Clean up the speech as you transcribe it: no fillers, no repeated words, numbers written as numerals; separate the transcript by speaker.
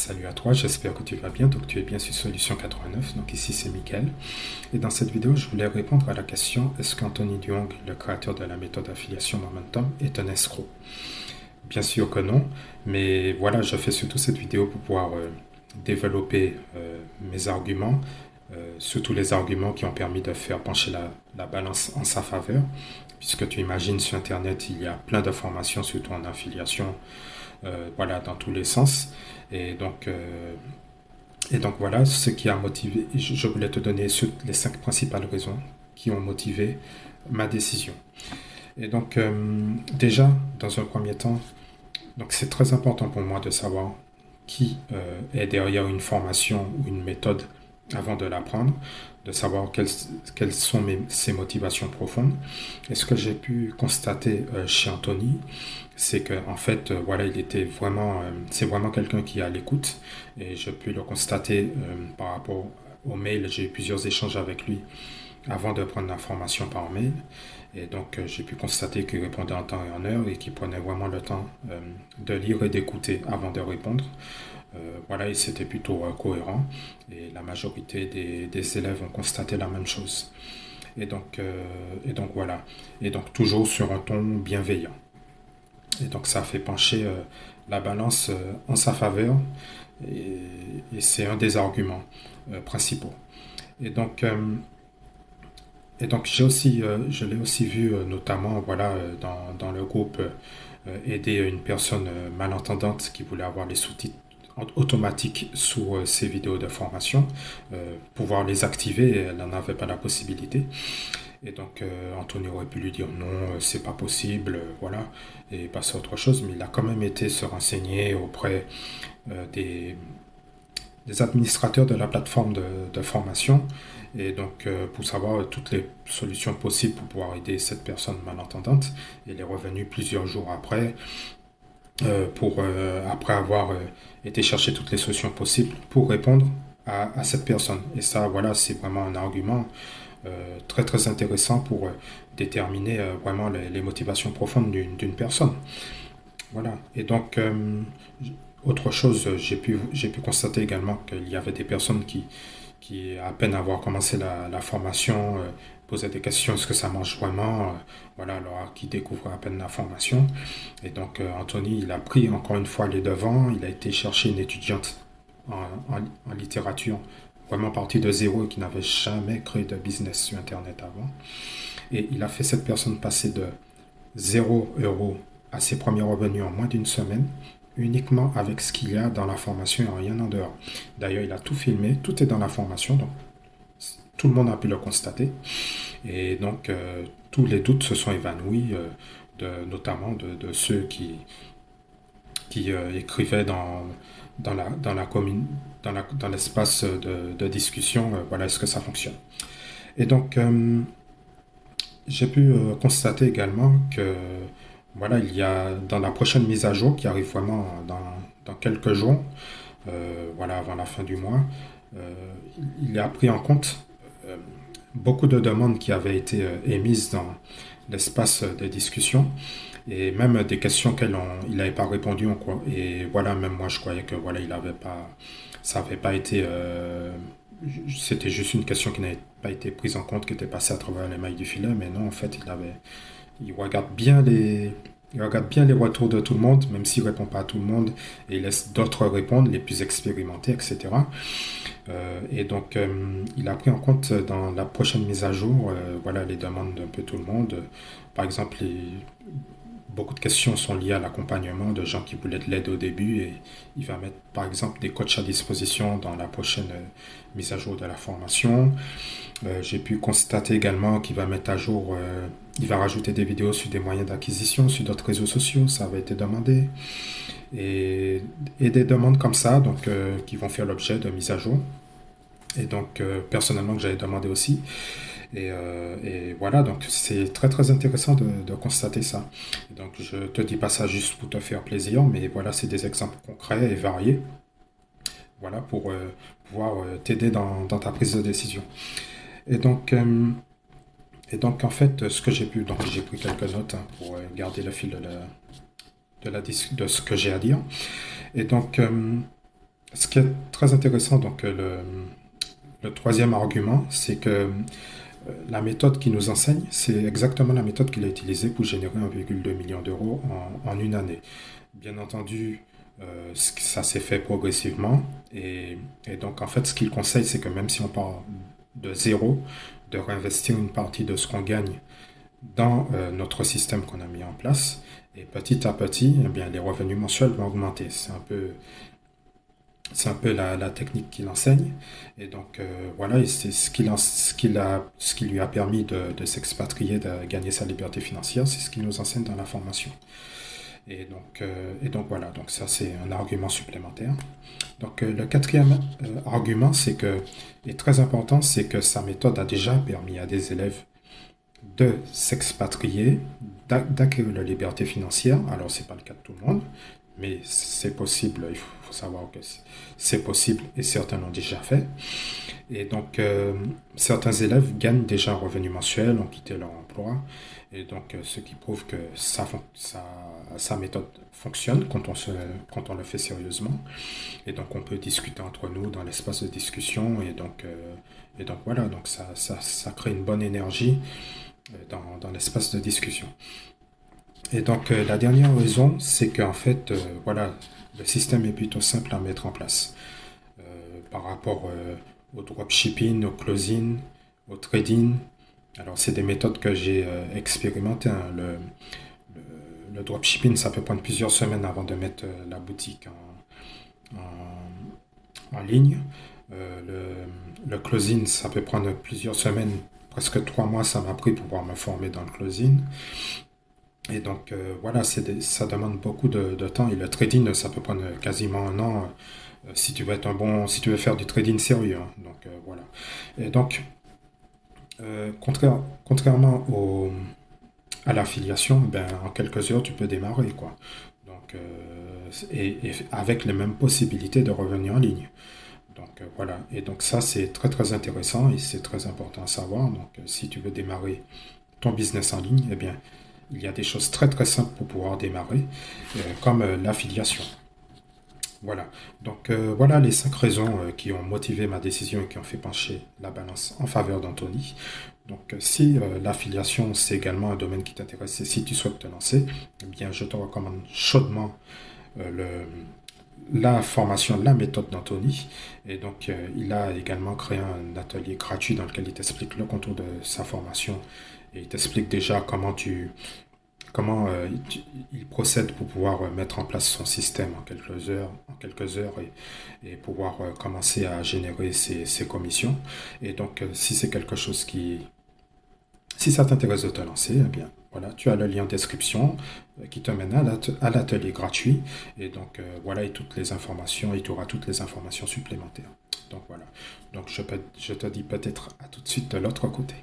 Speaker 1: Salut à toi, j'espère que tu vas bien. Donc tu es bien sur Solution 89. Donc ici c'est Mickaël. Et dans cette vidéo, je voulais répondre à la question: est-ce qu'Anthony Duong, le créateur de la méthode affiliation Momentum, est un escroc? Bien sûr que non, mais voilà, je fais surtout cette vidéo pour pouvoir développer mes arguments, surtout les arguments qui ont permis de faire pencher la balance en sa faveur, puisque tu imagines sur Internet, il y a plein d'informations, surtout en affiliation, voilà, dans tous les sens. Et donc, euh, et donc voilà, ce qui a motivé, je voulais te donner les cinq principales raisons qui ont motivé ma décision. Et donc, déjà, dans un premier temps, donc c'est très important pour moi de savoir qui est derrière une formation ou une méthode avant de l'apprendre, de savoir quelles sont ses motivations profondes. Et ce que j'ai pu constater chez Anthony, c'est que en fait, voilà, il était vraiment, c'est vraiment quelqu'un qui est à l'écoute. Et j'ai pu le constater par rapport au mail. J'ai eu plusieurs échanges avec lui avant de prendre la formation par mail. Et donc, j'ai pu constater qu'il répondait en temps et en heure et qu'il prenait vraiment le temps de lire et d'écouter avant de répondre. Voilà, et c'était plutôt cohérent. Et la majorité des élèves ont constaté la même chose. Et donc voilà. Et donc, toujours sur un ton bienveillant. Et donc, ça fait pencher la balance en sa faveur. Et, et c'est un des arguments principaux. Et donc, j'ai aussi, je l'ai aussi vu notamment voilà, dans le groupe aider une personne malentendante qui voulait avoir les sous-titres automatiques sous ses vidéos de formation, pouvoir les activer, et elle n'en avait pas la possibilité. Et donc Anthony aurait pu lui dire non, c'est pas possible, voilà, et passer à autre chose, mais il a quand même été se renseigner auprès des administrateurs de la plateforme de formation, et donc pour savoir toutes les solutions possibles pour pouvoir aider cette personne malentendante. Il est revenu plusieurs jours après, après avoir été chercher toutes les solutions possibles pour répondre à cette personne. Et ça, voilà, c'est vraiment un argument très très intéressant pour déterminer vraiment les motivations profondes d'une personne. Voilà. Et donc, autre chose, j'ai pu constater également qu'il y avait des personnes qui à peine avoir commencé la formation, posaient des questions: est-ce que ça marche vraiment, voilà, alors qui découvrent à peine la formation. Et donc, Anthony, il a pris encore une fois les devants. Il a été chercher une étudiante en littérature, vraiment partie de zéro et qui n'avait jamais créé de business sur Internet avant. Et il a fait cette personne passer de 0 € à ses premiers revenus en moins d'une semaine, uniquement avec ce qu'il y a dans la formation et rien en dehors. D'ailleurs, il a tout filmé, tout est dans la formation, donc tout le monde a pu le constater. Et donc, tous les doutes se sont évanouis, notamment de ceux qui écrivaient dans la commune, dans l'espace de discussion, voilà, est-ce que ça fonctionne. Et donc, j'ai pu constater également que voilà, il y a dans la prochaine mise à jour qui arrive vraiment dans quelques jours, voilà, avant la fin du mois, euh, il a pris en compte euh, beaucoup de demandes qui avaient été émises dans l'espace de discussion, et même des questions il n'avait pas répondu. Et voilà, même moi je croyais que voilà, il avait pas, ça n'avait pas été, c'était juste une question qui n'avait pas été prise en compte, qui était passée à travers les mailles du filet. Mais non, en fait, il regarde bien il regarde bien les retours de tout le monde, même s'il ne répond pas à tout le monde, et il laisse d'autres répondre, les plus expérimentés, etc. Et donc, il a pris en compte dans la prochaine mise à jour, voilà, les demandes d'un peu tout le monde. Par exemple, beaucoup de questions sont liées à l'accompagnement de gens qui voulaient de l'aide au début, et il va mettre par exemple des coachs à disposition dans la prochaine mise à jour de la formation. J'ai pu constater également qu'il va mettre à jour, il va rajouter des vidéos sur des moyens d'acquisition, sur d'autres réseaux sociaux, ça avait été demandé. Et des demandes comme ça, donc qui vont faire l'objet de mise à jour. Et donc personnellement que j'avais demandé aussi. Et voilà, donc c'est très très intéressant de constater ça. Donc je te dis pas ça juste pour te faire plaisir, mais voilà, c'est des exemples concrets et variés. Voilà, pour pouvoir t'aider dans ta prise de décision. Et donc, en fait, ce que j'ai pu, donc j'ai pris quelques notes hein, pour garder le fil de ce que j'ai à dire. Et donc, Ce qui est très intéressant, donc le troisième argument, c'est que la méthode qui nous enseigne, c'est exactement la méthode qu'il a utilisée pour générer 1,2 million d'euros en une année. Bien entendu, ça s'est fait progressivement et donc en fait ce qu'il conseille, c'est que même si on part de zéro, de réinvestir une partie de ce qu'on gagne dans notre système qu'on a mis en place et petit à petit, eh bien, les revenus mensuels vont augmenter. C'est un peu la technique qu'il enseigne. Et donc, voilà, et c'est ce qui lui a permis de s'expatrier, de gagner sa liberté financière, c'est ce qu'il nous enseigne dans la formation. Et donc voilà, donc ça c'est un argument supplémentaire. Donc le quatrième argument, est très important, c'est que sa méthode a déjà permis à des élèves de s'expatrier, d'acquérir la liberté financière. Alors, c'est pas le cas de tout le monde, mais c'est possible. Il faut savoir que c'est possible et certains l'ont déjà fait. Et donc, certains élèves gagnent déjà un revenu mensuel, ont quitté leur emploi. Et donc, ce qui prouve que sa méthode fonctionne quand on le fait sérieusement. Et donc, on peut discuter entre nous dans l'espace de discussion. Et donc voilà, donc ça crée une bonne énergie dans l'espace de discussion. Et donc, la dernière raison, c'est qu'en fait, voilà, le système est plutôt simple à mettre en place par rapport au dropshipping, au closing, au trading. Alors, c'est des méthodes que j'ai expérimentées, hein. Le dropshipping, ça peut prendre plusieurs semaines avant de mettre la boutique en ligne. Le closing, ça peut prendre plusieurs semaines, presque 3 mois, ça m'a pris pour pouvoir me former dans le closing. Et donc, voilà, ça demande beaucoup de temps. Et le trading, ça peut prendre quasiment un an si tu veux si tu veux faire du trading sérieux, hein. Donc, voilà. Et donc, contrairement à l'affiliation, ben, en quelques heures, tu peux démarrer, quoi. Donc, et avec les mêmes possibilités de revenir en ligne. Donc, voilà. Et donc, ça, c'est très, très intéressant et c'est très important à savoir. Donc, si tu veux démarrer ton business en ligne, eh bien, il y a des choses très très simples pour pouvoir démarrer, comme l'affiliation. Voilà. Donc voilà les 5 raisons qui ont motivé ma décision et qui ont fait pencher la balance en faveur d'Anthony. Donc si l'affiliation c'est également un domaine qui t'intéresse et si tu souhaites te lancer, eh bien je te recommande chaudement la formation, la méthode d'Anthony. Et donc il a également créé un atelier gratuit dans lequel il t'explique le contour de sa formation et il t'explique déjà comment il procède pour pouvoir mettre en place son système en quelques heures et pouvoir commencer à générer ses commissions. Et donc, si ça t'intéresse de te lancer, eh bien, voilà, tu as le lien en description qui te mène à l'atelier gratuit. Et donc, voilà, et tu auras toutes les informations supplémentaires. Donc, voilà. Donc, je te dis peut-être à tout de suite de l'autre côté.